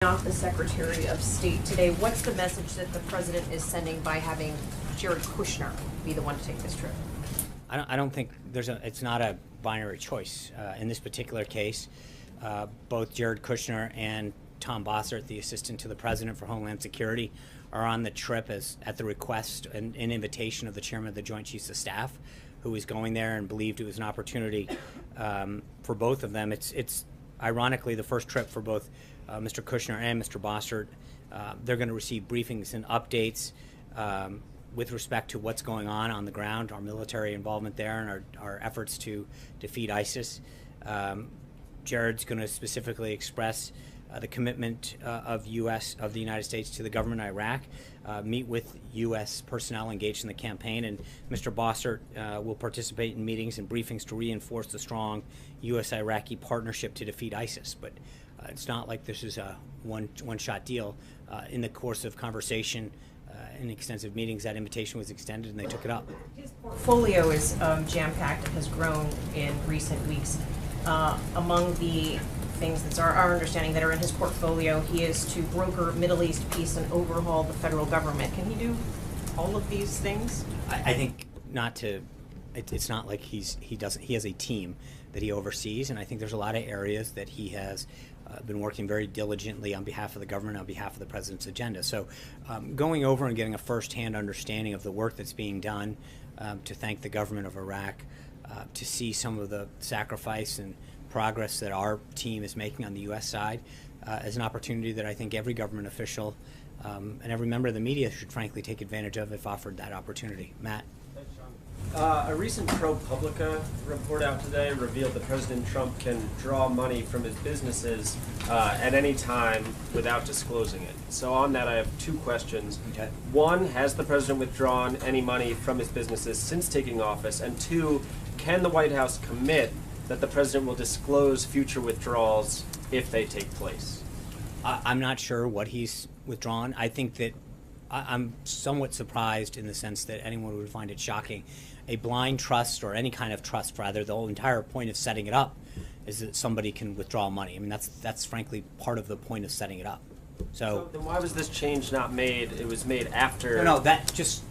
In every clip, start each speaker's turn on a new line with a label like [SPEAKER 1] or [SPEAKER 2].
[SPEAKER 1] Off the Secretary of State today. What's the message that the president is sending by having Jared Kushner be the one to take this trip?
[SPEAKER 2] I don't think it's not a binary choice. In this particular case, both Jared Kushner and Tom Bossert, the assistant to the president for Homeland Security, are on the trip at the request and invitation of the chairman of the Joint Chiefs of Staff, who was going there and believed it was an opportunity for both of them. It's ironically the first trip for both Mr. Kushner and Mr. Bossert. They're going to receive briefings and updates with respect to what's going on the ground, our military involvement there, and our efforts to defeat ISIS. Jared's going to specifically express the commitment of the United States to the government of Iraq, meet with U.S. personnel engaged in the campaign, and Mr. Bossert will participate in meetings and briefings to reinforce the strong U.S.-Iraqi partnership to defeat ISIS. But it's not like this is a one-shot deal. In the course of conversation and extensive meetings, that invitation was extended and they took it up.
[SPEAKER 1] His portfolio is jam-packed and has grown in recent weeks. Among the things that's our understanding that are in his portfolio, he is to broker Middle East peace and overhaul the federal government. Can he do all of these things?
[SPEAKER 2] I think not to. It's not like he has a team that he oversees, and I think there's a lot of areas that he has been working very diligently on behalf of the government, on behalf of the president's agenda. So going over and getting a first-hand understanding of the work that's being done to thank the government of Iraq, to see some of the sacrifice and progress that our team is making on the U.S. side is an opportunity that I think every government official and every member of the media should frankly take advantage of if offered that opportunity. Matt?
[SPEAKER 3] A recent ProPublica report out today revealed that President Trump can draw money from his businesses at any time without disclosing it. So on that, I have two questions.
[SPEAKER 2] Okay.
[SPEAKER 3] One, has the president withdrawn any money from his businesses since taking office? And two, can the White House commit that the president will disclose future withdrawals if they take place?
[SPEAKER 2] I'm not sure what he's withdrawn. I think that I'm somewhat surprised in the sense that anyone would find it shocking. A blind trust, or any kind of trust rather, the whole entire point of setting it up is that somebody can withdraw money. I mean, that's frankly part of the point of setting it up. So
[SPEAKER 3] then why was this change not made? It was made after.
[SPEAKER 2] No, that just.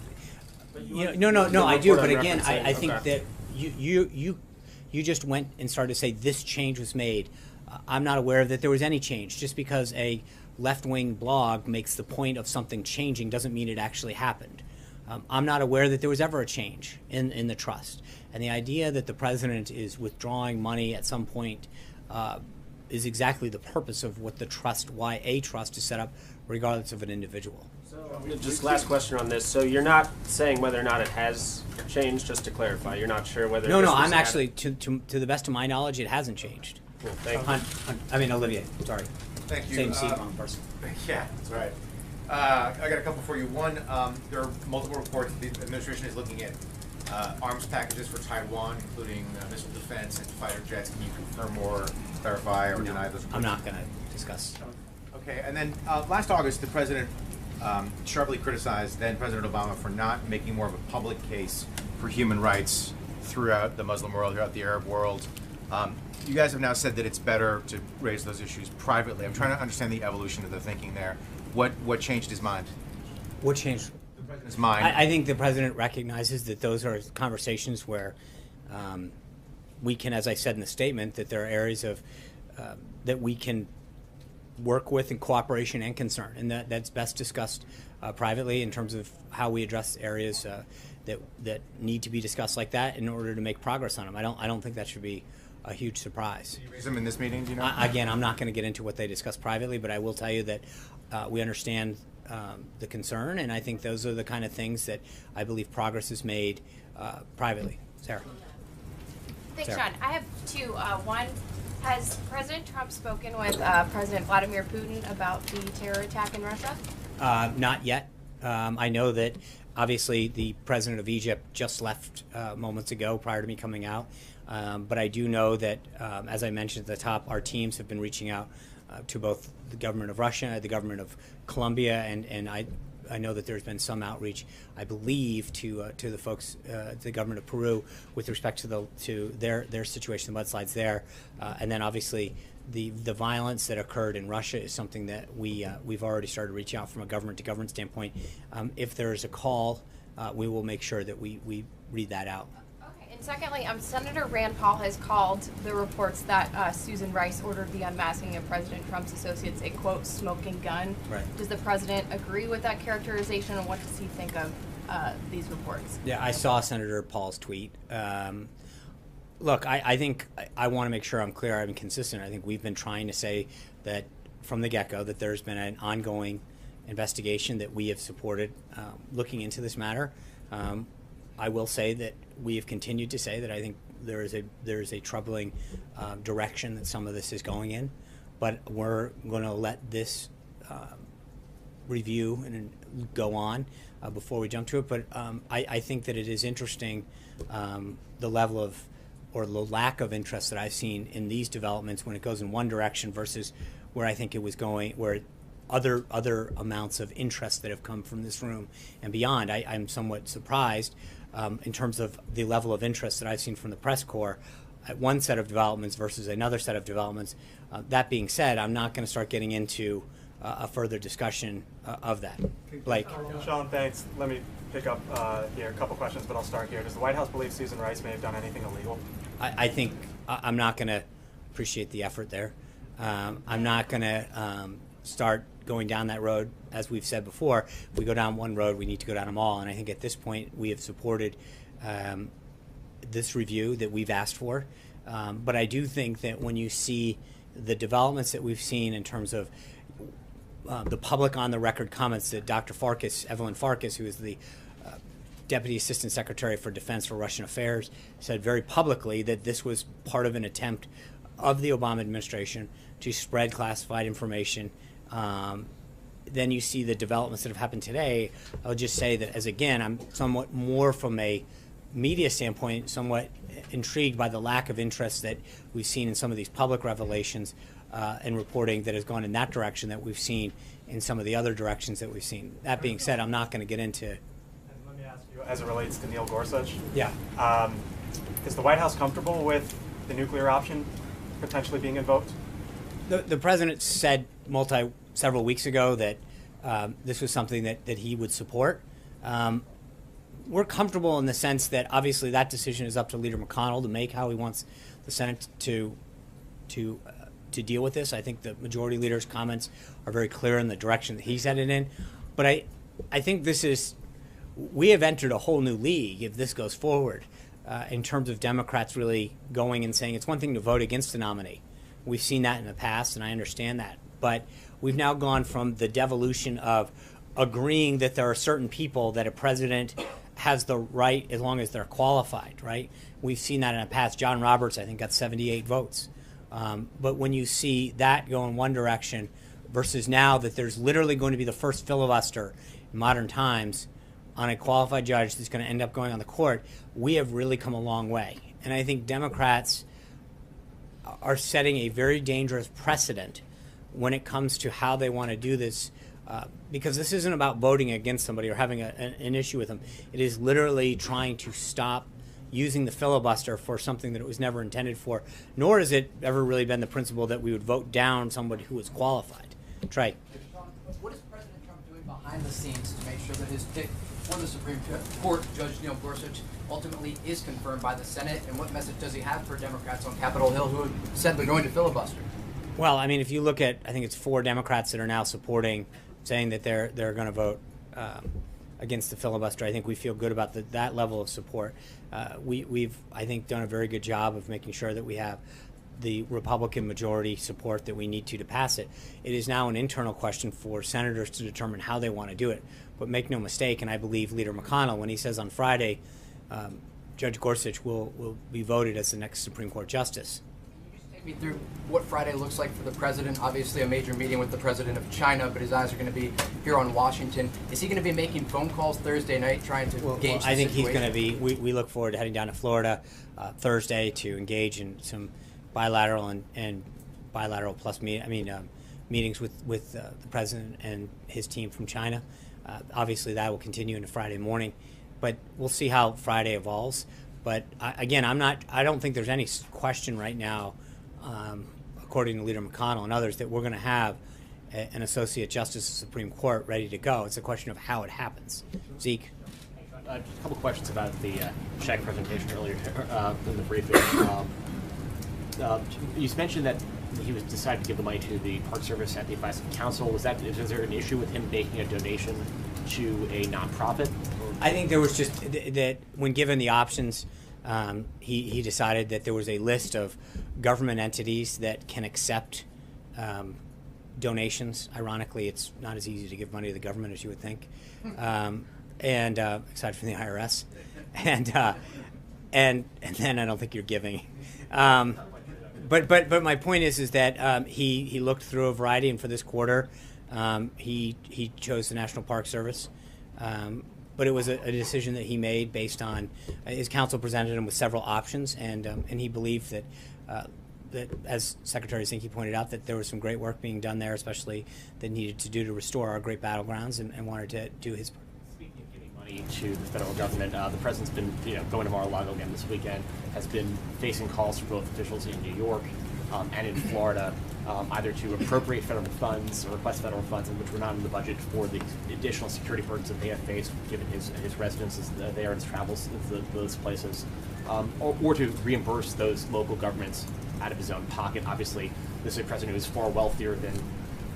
[SPEAKER 2] No, I do. But again, I think that you just went and started to say this change was made. I'm not aware that there was any change. Just because a left-wing blog makes the point of something changing doesn't mean it actually happened. I'm not aware that there was ever a change in the trust. And the idea that the president is withdrawing money at some point is exactly the purpose of what the trust, why a trust is set up, regardless of an individual.
[SPEAKER 3] So, just last question on this. So you're not saying whether or not it has changed, just to clarify. You're not sure whether
[SPEAKER 2] No, I'm actually, to the best of my knowledge, it hasn't changed.
[SPEAKER 3] Cool, thank you.
[SPEAKER 2] Olivier, sorry.
[SPEAKER 4] Thank you.
[SPEAKER 2] Same seat, wrong person.
[SPEAKER 4] Yeah, that's right. I got a couple for you. One, there are multiple reports the administration is looking at arms packages for Taiwan, including missile defense and fighter jets. Can you confirm or clarify or deny those reports?
[SPEAKER 2] I'm not going to discuss.
[SPEAKER 4] Okay, and then last August, the president sharply criticized then President Obama for not making more of a public case for human rights throughout the Muslim world, throughout the Arab world. You guys have now said that it's better to raise those issues privately. I'm trying to understand the evolution of the thinking there. What changed his mind?
[SPEAKER 2] What changed?
[SPEAKER 4] The president's mind.
[SPEAKER 2] I think the president recognizes that those are conversations where we can, as I said in the statement, that there are areas of that we can work with in cooperation and concern, and that's best discussed privately in terms of how we address areas that need to be discussed like that in order to make progress on them. I don't think that should be a huge surprise.
[SPEAKER 4] Did you raise them in this meeting? Do you know?
[SPEAKER 2] Again, I'm not going to get into what they discuss privately, but I will tell you that we understand the concern, and I think those are the kind of things that I believe progress is made privately. Sarah.
[SPEAKER 5] Thanks, Sean. I have two. One, has President Trump spoken with President Vladimir Putin about the terror attack in Russia?
[SPEAKER 2] Not yet. I know that obviously the president of Egypt just left moments ago prior to me coming out. But I do know that, as I mentioned at the top, our teams have been reaching out to both the government of Russia, the government of Colombia, and I know that there's been some outreach, I believe, to the folks, the government of Peru, with respect to their situation, the mudslides there, and then obviously the violence that occurred in Russia is something that we've already started reaching out from a government to government standpoint. If there is a call, we will make sure that we read that out.
[SPEAKER 5] And secondly, Senator Rand Paul has called the reports that Susan Rice ordered the unmasking of President Trump's associates a, quote, smoking gun.
[SPEAKER 2] Right.
[SPEAKER 5] Does the president agree with that characterization, and what does he think of these reports?
[SPEAKER 2] Yeah, I saw Senator Paul's tweet. Look, I think I want to make sure I'm clear, I'm consistent. I think we've been trying to say that from the get-go that there's been an ongoing investigation that we have supported looking into this matter. I will say that we have continued to say that I think there is a troubling direction that some of this is going in, but we're going to let this review and go on before we jump to it. But I think that it is interesting the level of or the lack of interest that I've seen in these developments when it goes in one direction versus where I think it was going, where other amounts of interest that have come from this room and beyond. I'm somewhat surprised in terms of the level of interest that I've seen from the press corps at one set of developments versus another set of developments. That being said, I'm not going to start getting into a further discussion of that. Blake.
[SPEAKER 6] Sean, thanks. Let me pick up here a couple questions, but I'll start here. Does the White House believe Susan Rice may have done anything illegal?
[SPEAKER 2] I think I'm not going to appreciate the effort there. I'm not going to start going down that road. As we've said before, if we go down one road, we need to go down them all. And I think at this point we have supported this review that we've asked for. But I do think that when you see the developments that we've seen in terms of the public on the record comments that Dr. Farkas, Evelyn Farkas, who is the Deputy Assistant Secretary for Defense for Russian Affairs, said very publicly that this was part of an attempt of the Obama administration to spread classified information. Then you see the developments that have happened today. I'll just say that, as again, I'm somewhat more from a media standpoint, somewhat intrigued by the lack of interest that we've seen in some of these public revelations and reporting that has gone in that direction that we've seen in some of the other directions that we've seen. That being said, I'm not going to get into.
[SPEAKER 6] And let me ask you, as it relates to Neil Gorsuch,
[SPEAKER 2] Yeah.
[SPEAKER 6] Is the White House comfortable with the nuclear option potentially being invoked?
[SPEAKER 2] The president said several weeks ago that this was something that he would support. We're comfortable in the sense that obviously that decision is up to Leader McConnell to make how he wants the Senate to deal with this. I think the majority leader's comments are very clear in the direction that he's headed in. But I think we have entered a whole new league if this goes forward in terms of Democrats really going and saying it's one thing to vote against a nominee. We've seen that in the past, and I understand that. But we've now gone from the devolution of agreeing that there are certain people that a president has the right as long as they're qualified, right? We've seen that in the past. John Roberts, I think, got 78 votes. But when you see that go in one direction versus now that there's literally going to be the first filibuster in modern times on a qualified judge that's going to end up going on the court, we have really come a long way. And I think Democrats are setting a very dangerous precedent when it comes to how they want to do this, because this isn't about voting against somebody or having an issue with them. It is literally trying to stop using the filibuster for something that it was never intended for, nor has it ever really been the principle that we would vote down somebody who was qualified. Trey.
[SPEAKER 7] What is President Trump doing behind the scenes to make sure that his pick for the Supreme Court, Judge Neil Gorsuch, ultimately is confirmed by the Senate? And what message does he have for Democrats on Capitol Hill who said they're going to filibuster?
[SPEAKER 2] Well, I mean, if you look at, I think it's 4 Democrats that are now saying that they're going to vote against the filibuster. I think we feel good about that level of support. We've, I think, done a very good job of making sure that we have the Republican majority support that we need to pass it. It is now an internal question for senators to determine how they want to do it. But make no mistake, and I believe Leader McConnell, when he says on Friday, Judge Gorsuch will be voted as the next Supreme Court justice.
[SPEAKER 7] Take me through what Friday looks like for the president. Obviously a major meeting with the president of China, but his eyes are going to be here on Washington. Is he going to be making phone calls Thursday night trying to gauge the
[SPEAKER 2] I think
[SPEAKER 7] situation?
[SPEAKER 2] he's going to be, we look forward to heading down to Florida Thursday to engage in some bilateral and bilateral plus meetings with the president and his team from China. Obviously, that will continue into Friday morning, but we'll see how Friday evolves. But I don't think there's any question right now, according to Leader McConnell and others, that we're going to have an associate justice of the Supreme Court ready to go. It's a question of how it happens. Zeke?
[SPEAKER 8] A couple questions about the check presentation earlier in the briefing. You mentioned that he was decided to give the money to the Park Service at the advice of council. Is there an issue with him making a donation to a nonprofit?
[SPEAKER 2] I think there was just that when given the options, he decided that there was a list of government entities that can accept donations. Ironically, it's not as easy to give money to the government as you would think, and aside from the IRS, and then I don't think you're giving. But my point is that he looked through a variety, and for this quarter, he chose the National Park Service. But it was a decision that he made based on his counsel presented him with several options, and he believed that that, as Secretary Zinke pointed out, that there was some great work being done there, especially that needed to do to restore our great battlegrounds, and wanted to do his part.
[SPEAKER 8] Speaking of giving money to the federal government, the president's been going to Mar-a-Lago again this weekend, has been facing calls from both officials in New York and in Florida, either to appropriate federal funds or request federal funds, which were not in the budget, for the additional security burdens that they have faced given his residences there and his travels to those places, or to reimburse those local governments out of his own pocket. Obviously, this is a president who is far wealthier than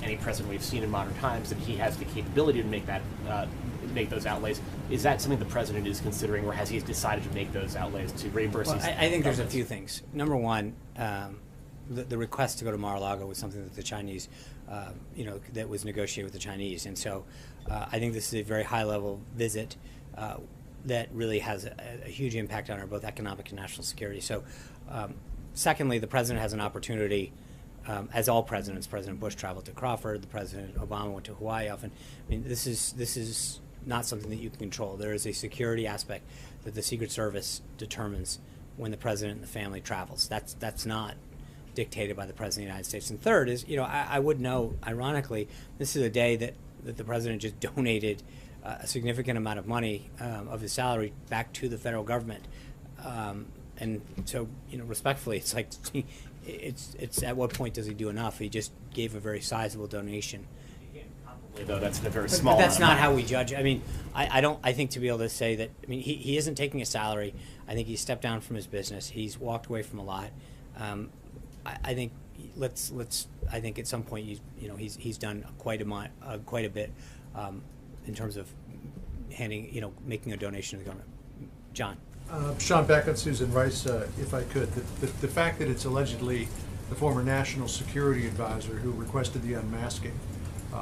[SPEAKER 8] any president we've seen in modern times, and he has the capability to make those outlays. Is that something the president is considering, or has he decided to make those outlays to reimburse?
[SPEAKER 2] Well, I think there's a few things. Number one, the request to go to Mar-a-Lago was something that the Chinese, that was negotiated with the Chinese, and so I think this is a very high-level visit that really has a huge impact on our both economic and national security. So, secondly, the president has an opportunity, as all presidents. President Bush traveled to Crawford. The President Obama went to Hawaii often. I mean, this is not something that you can control. There is a security aspect that the Secret Service determines when the president and the family travels. That's not dictated by the President of the United States. And third is, I would know, ironically, this is a day that the President just donated a significant amount of money of his salary back to the federal government. And so, respectfully, it's like, it's at what point does he do enough? He just gave a very sizable donation.
[SPEAKER 8] Though that's a very small.
[SPEAKER 2] But that's not how we judge. I mean, I think to be able to say that. I mean, he isn't taking a salary. I think he stepped down from his business. He's walked away from a lot. I think I think at some point he's done quite a bit in terms of making a donation to the government. John.
[SPEAKER 9] Sean Beckett, Susan Rice, if I could. The fact that it's allegedly the former national security advisor who requested the unmasking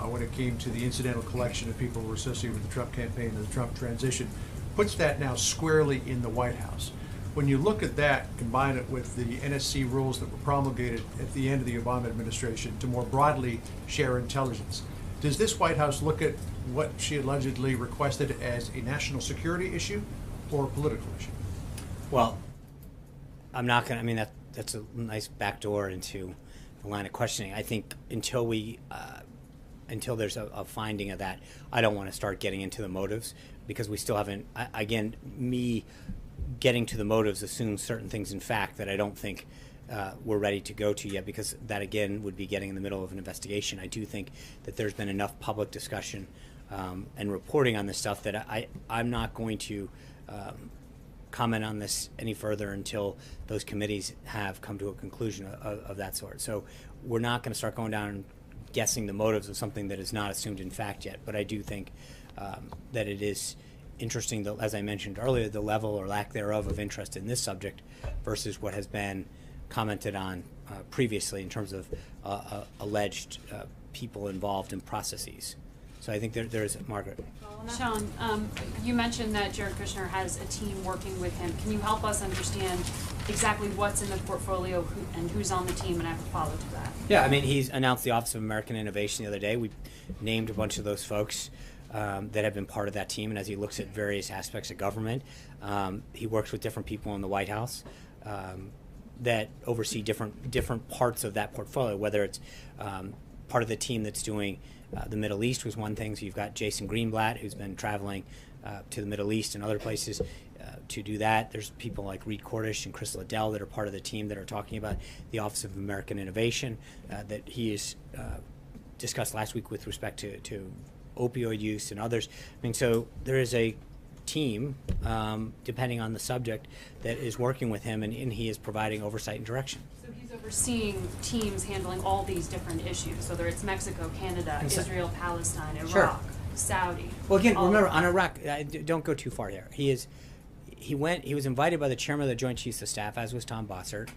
[SPEAKER 9] when it came to the incidental collection of people who were associated with the Trump campaign and the Trump transition puts that now squarely in the White House. When you look at that, combine it with the NSC rules that were promulgated at the end of the Obama administration to more broadly share intelligence, does this White House look at what she allegedly requested as a national security issue or a political issue?
[SPEAKER 2] Well, I'm not going to, I mean, that's a nice backdoor into the line of questioning. I think until there's a finding of that, I don't want to start getting into the motives, because we still haven't, again, me getting to the motives assumes certain things in fact that I don't think we're ready to go to yet, because that, again, would be getting in the middle of an investigation. I do think that there's been enough public discussion and reporting on this stuff that I'm not going to comment on this any further until those committees have come to a conclusion of that sort. So we're not going to start going down and guessing the motives of something that is not assumed in fact yet. But I do think that it is interesting, that, as I mentioned earlier, the level or lack thereof of interest in this subject versus what has been commented on previously in terms of alleged people involved in processes. So I think there's Margaret.
[SPEAKER 10] Sean, you mentioned that Jared Kushner has a team working with him. Can you help us understand exactly what's in the portfolio and who's on the team, and I have a follow to that?
[SPEAKER 2] Yeah, I mean, he's announced the Office of American Innovation the other day. We named a bunch of those folks that have been part of that team, and as he looks at various aspects of government, he works with different people in the White House that oversee different parts of that portfolio, whether it's part of the team that's doing the Middle East was one thing. So you've got Jason Greenblatt, who's been traveling to the Middle East and other places to do that. There's people like Reed Cordish and Chris Liddell that are part of the team that are talking about the Office of American Innovation that he is discussed last week with respect to opioid use and others. I mean, so there is a team, depending on the subject, that is working with him, and he is providing oversight and direction.
[SPEAKER 10] So he's overseeing teams handling all these different issues, whether it's Mexico, Canada,
[SPEAKER 2] And so-
[SPEAKER 10] Israel, Palestine, Iraq,
[SPEAKER 2] Sure.
[SPEAKER 10] Saudi.
[SPEAKER 2] Well, again,
[SPEAKER 10] all of
[SPEAKER 2] remember,
[SPEAKER 10] that.
[SPEAKER 2] on Iraq, don't go too far here. He was invited by the chairman of the Joint Chiefs of Staff, as was Tom Bossert,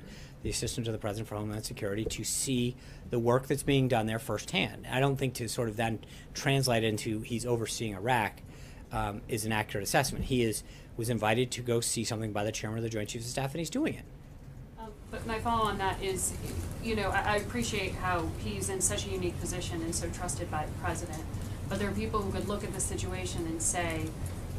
[SPEAKER 2] the assistant to the president for Homeland Security, to see the work that's being done there firsthand. I don't think to sort of then translate into he's overseeing Iraq is an accurate assessment. He was invited to go see something by the chairman of the Joint Chiefs of Staff, and he's doing it.
[SPEAKER 10] But my follow on that is, I appreciate how he's in such a unique position and so trusted by the president. But there are people who could look at the situation and say,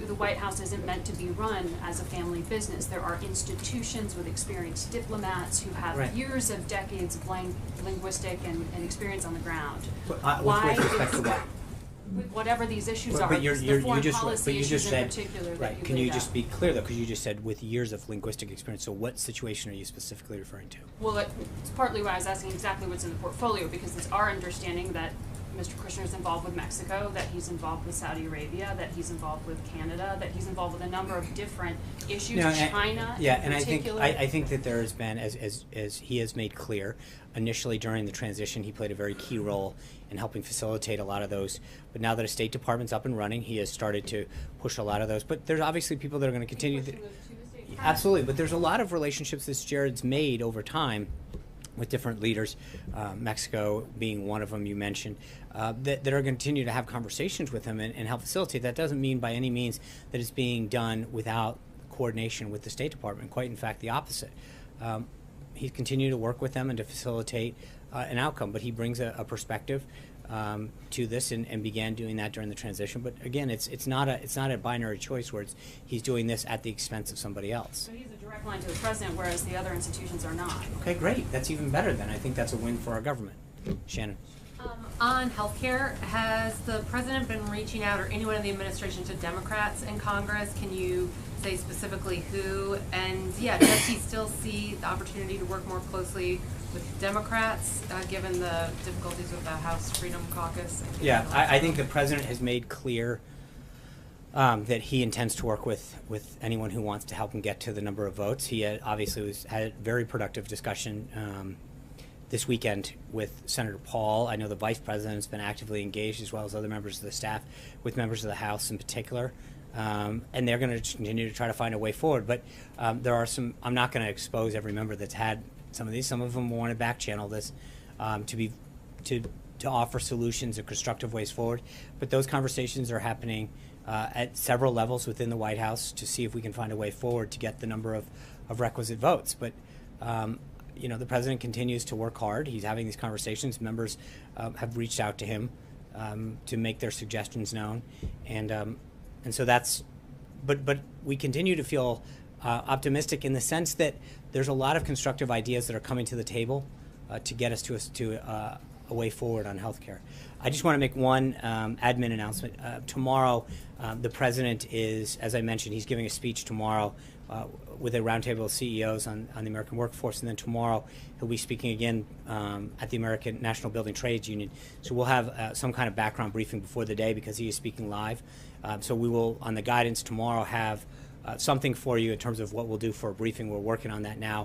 [SPEAKER 10] the White House isn't meant to be run as a family business. There are institutions with experienced diplomats who have
[SPEAKER 2] Right.
[SPEAKER 10] years of decades of linguistic and experience on the ground.
[SPEAKER 2] But, with respect to what?
[SPEAKER 10] With whatever these issues are,
[SPEAKER 2] But
[SPEAKER 10] the foreign policy issues in
[SPEAKER 2] said,
[SPEAKER 10] particular that
[SPEAKER 2] right,
[SPEAKER 10] you
[SPEAKER 2] can you
[SPEAKER 10] laid
[SPEAKER 2] just
[SPEAKER 10] out.
[SPEAKER 2] be clear, though, because you just said with years of linguistic experience, so what situation are you specifically referring to?
[SPEAKER 10] Well, it's partly why I was asking exactly what's in the portfolio, because it's our understanding that Mr. Kushner is involved with Mexico, that he's involved with Saudi Arabia, that he's involved with Canada, that he's involved with a number of different issues, China
[SPEAKER 2] yeah,
[SPEAKER 10] in
[SPEAKER 2] and
[SPEAKER 10] particular.
[SPEAKER 2] I think that there has been, as he has made clear, initially during the transition, he played a very key role in helping facilitate a lot of those. But now that the State Department's up and running, he has started to push a lot of those. But there's obviously people that are going to continue.
[SPEAKER 10] Pushing those to the State Department?
[SPEAKER 2] Absolutely, but there's a lot of relationships that Jared's made over time with different leaders, Mexico being one of them you mentioned, that are going to continue to have conversations with him and help facilitate. That doesn't mean by any means that it's being done without coordination with the State Department. Quite in fact, the opposite. He's continued to work with them and to facilitate an outcome, but he brings a perspective to this and began doing that during the transition. But again, it's not a binary choice where he's doing this at the expense of somebody else.
[SPEAKER 10] So he's a direct line to the president, whereas the other institutions are not.
[SPEAKER 2] Okay, great. That's even better then. I think that's a win for our government. Shannon.
[SPEAKER 11] On healthcare, has the president been reaching out, or anyone in the administration, to Democrats in Congress? Can you say specifically who? And does he still see the opportunity to work more closely with Democrats, given the difficulties with the House Freedom Caucus?
[SPEAKER 2] Yeah, I think the president has made clear that he intends to work with anyone who wants to help him get to the number of votes. He obviously had a very productive discussion this weekend with Senator Paul. I know the vice president has been actively engaged, as well as other members of the staff, with members of the House in particular. And they're going to continue to try to find a way forward. But there are some, I'm not going to expose every member that's had some of these. Some of them want to back channel this to offer solutions and constructive ways forward. But those conversations are happening at several levels within the White House to see if we can find a way forward to get the number of requisite votes. But the president continues to work hard. He's having these conversations. Members have reached out to him to make their suggestions known, and so that's. But we continue to feel optimistic in the sense that there's a lot of constructive ideas that are coming to the table to get us to a way forward on healthcare. I just want to make one admin announcement. Tomorrow, the president is, as I mentioned, he's giving a speech tomorrow with a roundtable of CEOs on the American workforce, and then tomorrow he'll be speaking again at the American National Building Trades Union. So we'll have some kind of background briefing before the day because he is speaking live. So we will, on the guidance tomorrow, have something for you in terms of what we'll do for a briefing. We're working on that now.